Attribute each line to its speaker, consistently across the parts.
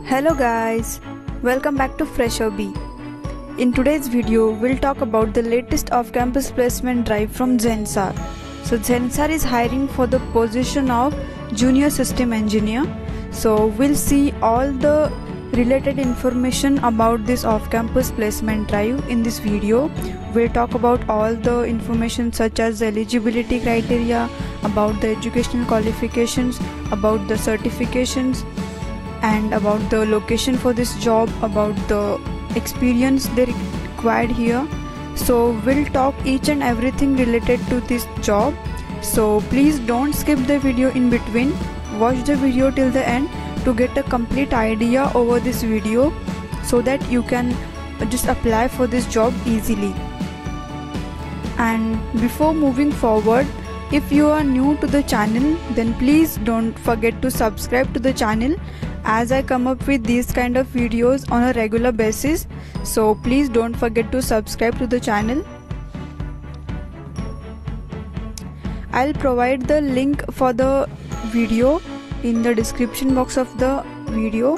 Speaker 1: Hello guys, welcome back to Fresher Bee. In today's video, we'll talk about the latest off-campus placement drive from Zensar. So Zensar is hiring for the position of Junior System Engineer. So we'll see all the related information about this off-campus placement drive in this video. We'll talk about all the information such as the eligibility criteria, about the educational qualifications, about the certifications, and about the location for this job, about the experience they required here. So we'll talk each and everything related to this job. So please don't skip the video in between. Watch the video till the end to get a complete idea over this video so that you can just apply for this job easily. And before moving forward, if you are new to the channel, then please don't forget to subscribe to the channel, as I come up with these kind of videos on a regular basis. So please don't forget to subscribe to the channel. I'll provide the link for the video in the description box of the video.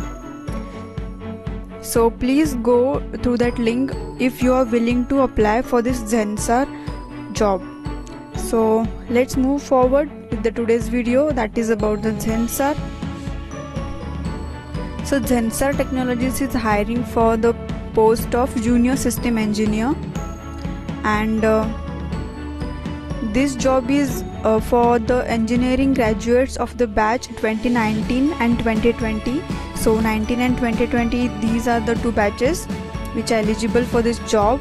Speaker 1: So please go through that link if you are willing to apply for this Zensar job. So let's move forward with the today's video, that is about the Zensar. So Zensar Technologies is hiring for the post of Junior System Engineer, and this job is for the engineering graduates of the batch 2019 and 2020. So 19 and 2020, these are the two batches which are eligible for this job.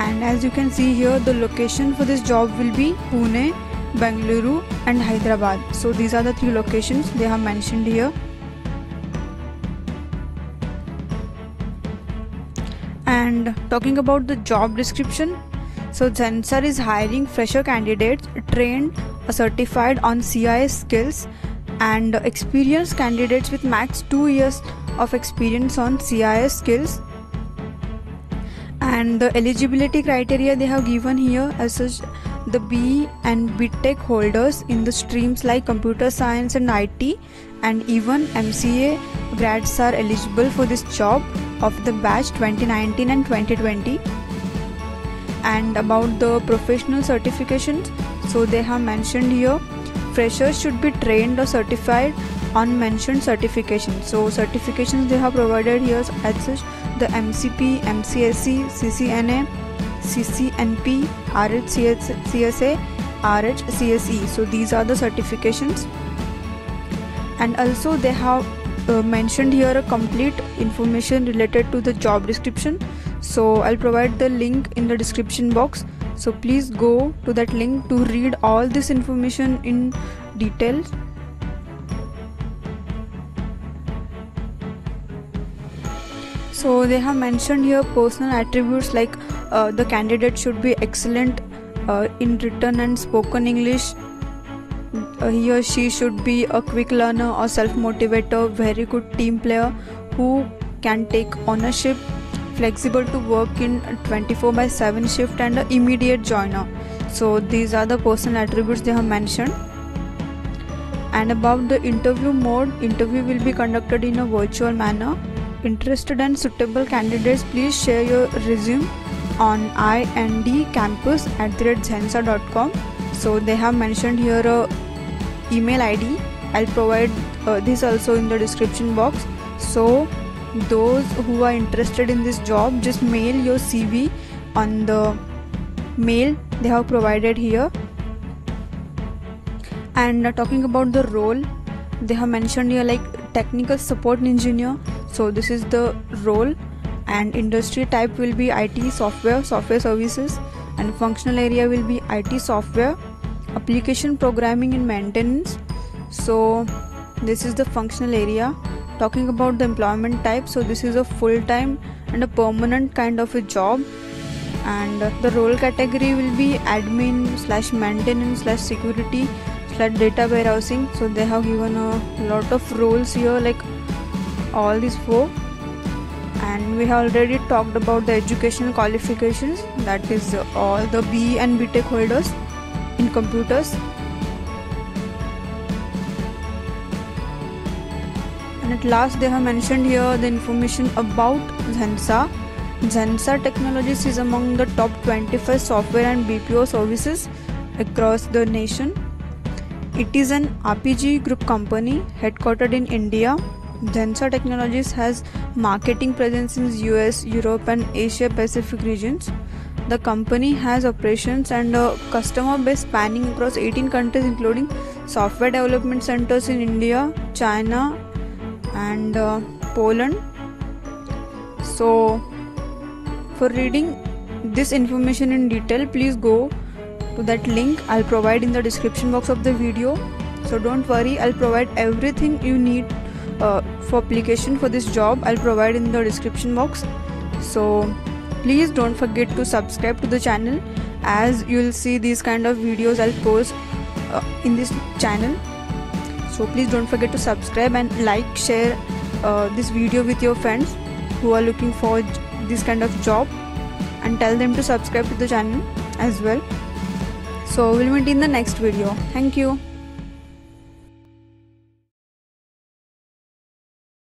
Speaker 1: And as you can see here, the location for this job will be Pune, Bengaluru and Hyderabad. So these are the three locations they have mentioned here. And talking about the job description, so Zensar is hiring fresher candidates trained or certified on CIS skills, and experienced candidates with max 2 years of experience on CIS skills. And the eligibility criteria they have given here as such: the BE and BTech holders in the streams like computer science and IT, and even MCA grads are eligible for this job of the batch 2019 and 2020. And about the professional certifications, so they have mentioned here freshers should be trained or certified on mentioned certifications. So certifications they have provided here as such: the MCP, MCSE, CCNA, CCNP, RHCSA, RHCSE. So these are the certifications. And also they have mentioned here a complete information related to the job description. So I'll provide the link in the description box. So please go to that link to read all this information in detail. So they have mentioned here personal attributes like the candidate should be excellent in written and spoken English. He or she should be a quick learner or self-motivator, very good team player who can take ownership, flexible to work in 24/7 shift, and an immediate joiner. So these are the personal attributes they have mentioned. And about the interview mode, interview will be conducted in a virtual manner. Interested and suitable candidates, please share your resume on indcampus@zensar.com. So they have mentioned here a email ID. I'll provide this also in the description box. So those who are interested in this job, just mail your CV on the mail they have provided here. And talking about the role, they have mentioned here like technical support engineer. So this is the role, and industry type will be IT, software services, and functional area will be IT software, application programming and maintenance. So this is the functional area. Talking about the employment type, so this is a full-time and a permanent kind of a job. And the role category will be admin/maintenance/security/data warehousing. So they have given a lot of roles here, like all these 4. And we have already talked about the educational qualifications, that is all the BE and BTech holders in computers. And at last they have mentioned here the information about Zensa. Zensa Technologies is among the top 25 software and BPO services across the nation. It is an RPG group company headquartered in India. Zensa Technologies has marketing presence in US, Europe and Asia Pacific regions. The company has operations and a customer base spanning across 18 countries, including software development centers in India, China and Poland. So for reading this information in detail, please go to that link I'll provide in the description box of the video. So don't worry, I'll provide everything you need for application for this job. I'll provide in the description box. So please don't forget to subscribe to the channel, as you'll see these kind of videos I'll post in this channel. So please don't forget to subscribe and like, share this video with your friends who are looking for this kind of job, and tell them to subscribe to the channel as well. So we'll meet in the next video. Thank you.